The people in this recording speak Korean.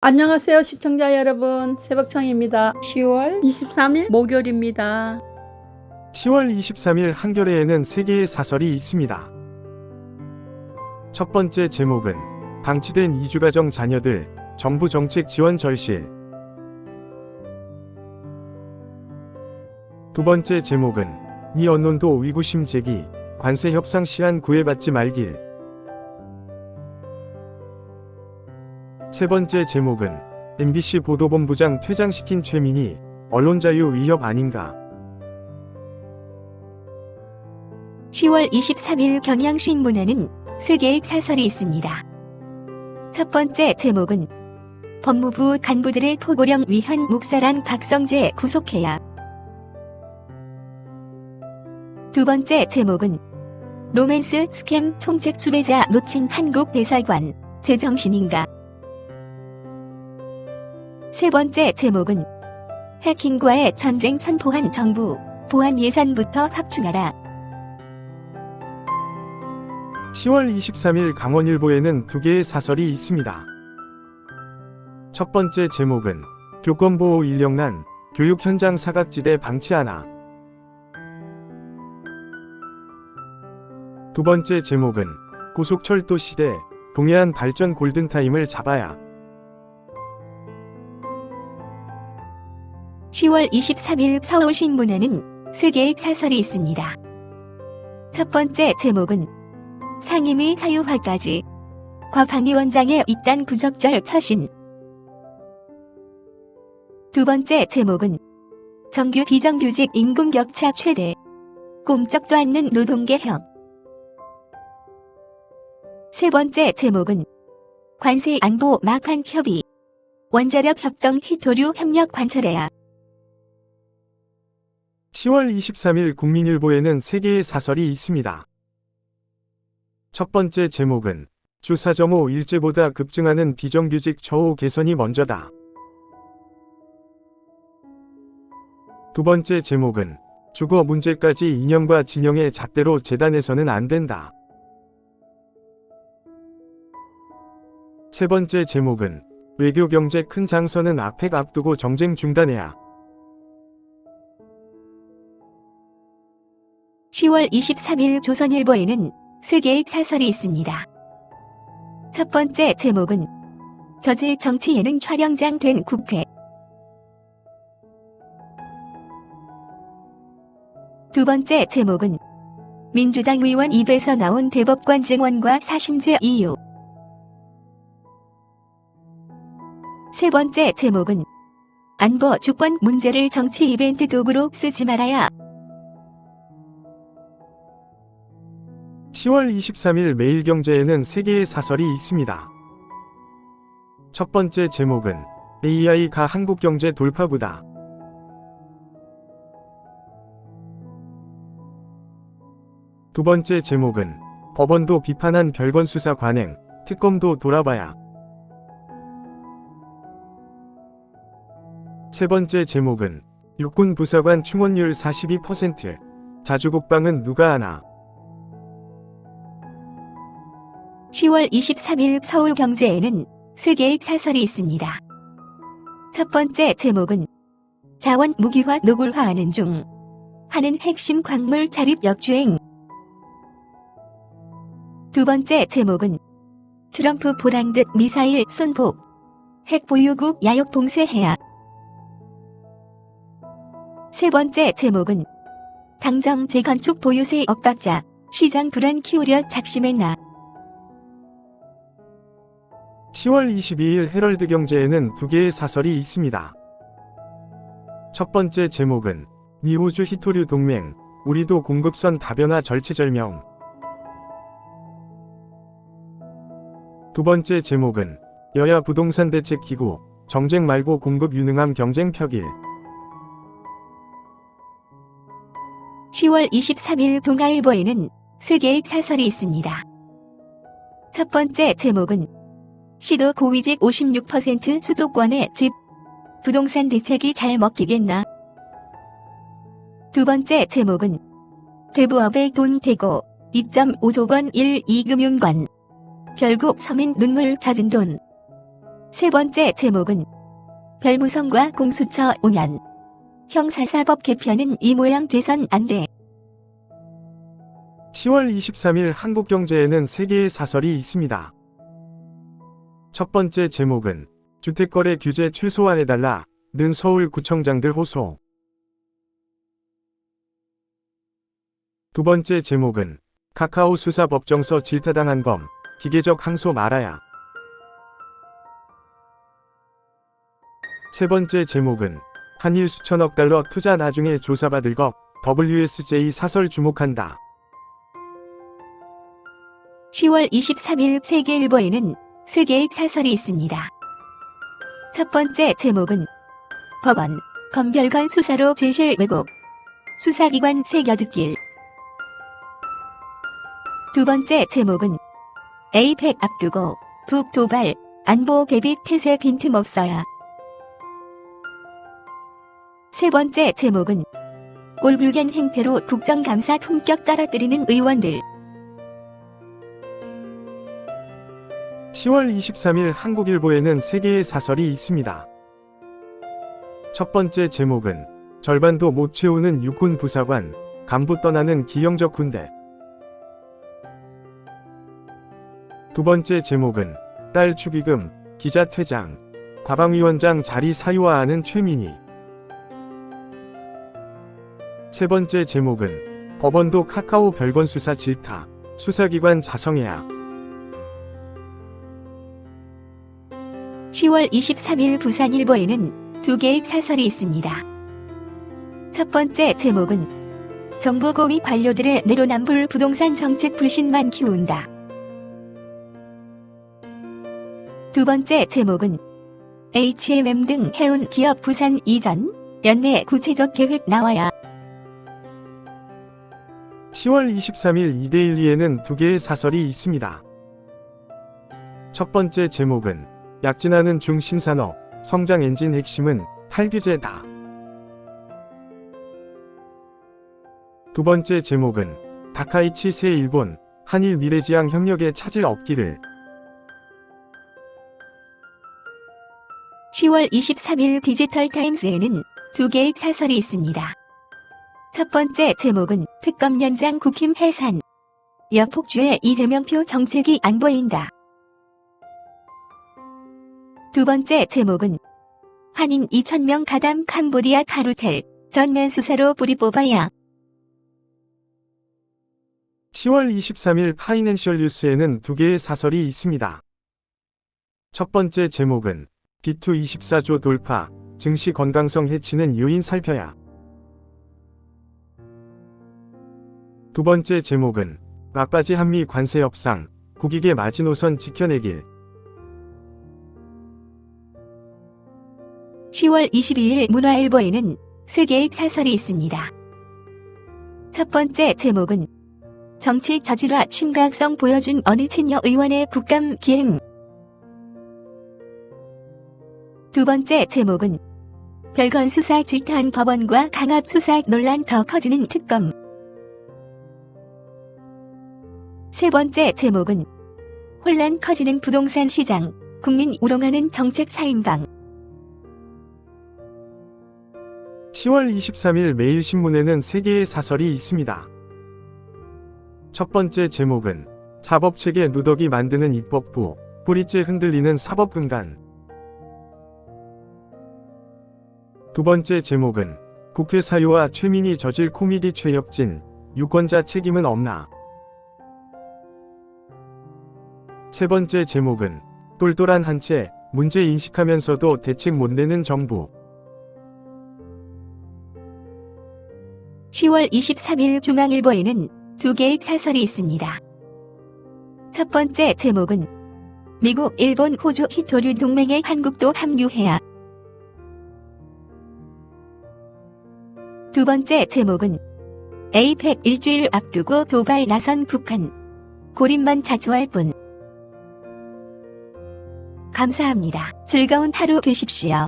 안녕하세요 시청자 여러분, 새벽청입니다. 10월 23일 목요일입니다. 10월 23일 한겨레에는 3개의 사설이 있습니다. 첫 번째 제목은 방치된 이주가정 자녀들, 정부 정책 지원 절실. 두 번째 제목은 미 언론도 위구심 제기, 관세 협상 시한 구애받지 말길. 세 번째 제목은 MBC 보도본부장 퇴장시킨 최민희, 언론자유 위협 아닌가. 10월 23일 경향신문에는 3개의 사설이 있습니다. 첫 번째 제목은 법무부 간부들의 토고령 위헌 묵살한 박성재 구속해야. 두 번째 제목은 로맨스 스캠 총책 수배자 놓친 한국 대사관, 제정신인가. 세 번째 제목은 해킹과의 전쟁 선포한 정부, 보안 예산부터 확충하라. 10월 23일 강원일보에는 2개의 사설이 있습니다. 첫 번째 제목은 교권보호 인력난, 교육 현장 사각지대 방치하나. 두 번째 제목은 고속철도 시대, 동해안 발전 골든타임을 잡아야. 10월 23일 서울신문에는 3개의 사설이 있습니다. 첫 번째 제목은 상임위 사유화까지, 과방위원장의 이딴 부적절 처신. 두 번째 제목은 정규 비정규직 임금 격차 최대, 꼼짝도 않는 노동개혁. 세 번째 제목은 관세 안보 막판 협의, 원자력 협정 히토류 협력 관철해야. 10월 23일 국민일보에는 3개의 사설이 있습니다. 첫 번째 제목은 주사점호 일제보다 급증하는 비정규직 처우 개선이 먼저다. 두 번째 제목은 주거 문제까지 이념과 진영의 잣대로 재단해서는 안 된다. 세 번째 제목은 외교 경제 큰 장서는 앞에 앞두고 정쟁 중단해야. 10월 23일 조선일보에는 3개의 사설이 있습니다. 첫 번째 제목은 저질 정치 예능 촬영장 된 국회. 두 번째 제목은 민주당 의원 입에서 나온 대법관 증언과 사심제 이유. 세 번째 제목은 안보 주권 문제를 정치 이벤트 도구로 쓰지 말아야. 10월 23일 매일경제에는 3개의 사설이 있습니다. 첫 번째 제목은 AI가 한국경제 돌파구다. 두 번째 제목은 법원도 비판한 별건 수사 관행, 특검도 돌아봐야. 세 번째 제목은 육군 부사관 충원율 42%, 자주국방은 누가 하나. 10월 23일 서울경제에는 3개의 사설이 있습니다. 첫 번째 제목은 자원 무기화 노골화하는 중, 하는 핵심 광물 자립 역주행. 두 번째 제목은 트럼프 보란듯 미사일 선포, 핵 보유국 야욕 봉쇄해야. 세 번째 제목은 당정 재건축 보유세 억박자, 시장 불안 키우려 작심했나. 10월 22일 헤럴드 경제에는 2개의 사설이 있습니다. 첫 번째 제목은 미우주 히토류 동맹, 우리도 공급선 다변화 절체절명. 두 번째 제목은 여야 부동산 대책 기구, 정책 말고 공급 유능함 경쟁 펴길. 10월 23일 동아일보에는 3개의 사설이 있습니다. 첫 번째 제목은 시도 고위직 56% 수도권의 집, 부동산 대책이 잘 먹히겠나. 두 번째 제목은 대부업에 돈 대고 2.5조 원 1, 2금융권, 결국 서민 눈물 젖은 돈. 세 번째 제목은 별무성과 공수처 5년. 형사사법 개편은 이 모양 돼선 안 돼. 10월 23일 한국경제에는 3개의 사설이 있습니다. 첫 번째 제목은 주택거래 규제 최소화해달라는 서울구청장들 호소. 두 번째 제목은 카카오 수사 법정서 질타당한 범, 기계적 항소 말아야. 세 번째 제목은 한일 수천억 달러 투자 나중에 조사받을 것, WSJ 사설 주목한다. 10월 23일 세계일보에는 3개의 사설이 있습니다. 첫 번째 제목은 법원, 검별관 수사로 제실 왜곡, 수사기관 새겨듣길. 두 번째 제목은 에이펙 앞두고 북 도발, 안보 대비 태세 빈틈없어야. 세 번째 제목은 꼴불견 행태로 국정감사 품격 떨어뜨리는 의원들. 10월 23일 한국일보에는 3개의 사설이 있습니다. 첫 번째 제목은 절반도 못 채우는 육군 부사관, 간부 떠나는 기형적 군대. 두 번째 제목은 딸 축의금, 기자 퇴장, 과방위원장 자리 사유화하는 최민희. 세 번째 제목은 법원도 카카오 별건 수사 질타, 수사기관 자성해야. 10월 23일 부산일보에는 2개의 사설이 있습니다. 첫 번째 제목은 정부 고위 관료들의 내로남불 부동산 정책 불신만 키운다. 두 번째 제목은 H&M 등 해운 기업 부산 이전, 연내 구체적 계획 나와야. 10월 23일 이데일리에는 2개의 사설이 있습니다. 첫 번째 제목은 약진하는 중신산업, 성장 엔진 핵심은 탈규제다. 두 번째 제목은 다카이치 새 일본, 한일 미래지향 협력에 차질 없기를. 10월 23일 디지털타임스에는 2개의 사설이 있습니다. 첫 번째 제목은 특검 연장 국힘 해산, 여폭주의 이재명표 정책이 안 보인다. 두 번째 제목은 한인 2,000명 가담 캄보디아 카루텔, 전면 수사로 뿌리 뽑아야. 10월 23일 파이낸셜 뉴스에는 2개의 사설이 있습니다. 첫 번째 제목은 B2 24조 돌파, 증시 건강성 해치는 요인 살펴야. 두 번째 제목은 막바지 한미 관세 협상, 국익의 마지노선 지켜내길. 10월 22일 문화일보에는 3개의 사설이 있습니다. 첫 번째 제목은 정치 저질화 심각성 보여준 어느 친여 의원의 국감 기행. 두 번째 제목은 별건 수사 질타한 법원과 강압 수사 논란 더 커지는 특검. 세 번째 제목은 혼란 커지는 부동산 시장, 국민 우롱하는 정책 사인방. 10월 23일 매일신문에는 3개의 사설이 있습니다. 첫 번째 제목은 사법체계 누더기 만드는 입법부, 뿌리째 흔들리는 사법근간. 두 번째 제목은 국회 사유와 최민희 저질 코미디 최혁진, 유권자 책임은 없나. 세 번째 제목은 똘똘한 한 채, 문제 인식하면서도 대책 못 내는 정부. 10월 23일 중앙일보에는 2개의 사설이 있습니다. 첫 번째 제목은 미국, 일본, 호주 히토류 동맹에 한국도 합류해야. 두 번째 제목은 에이펙 일주일 앞두고 도발 나선 북한, 고립만 자초할 뿐. 감사합니다. 즐거운 하루 되십시오.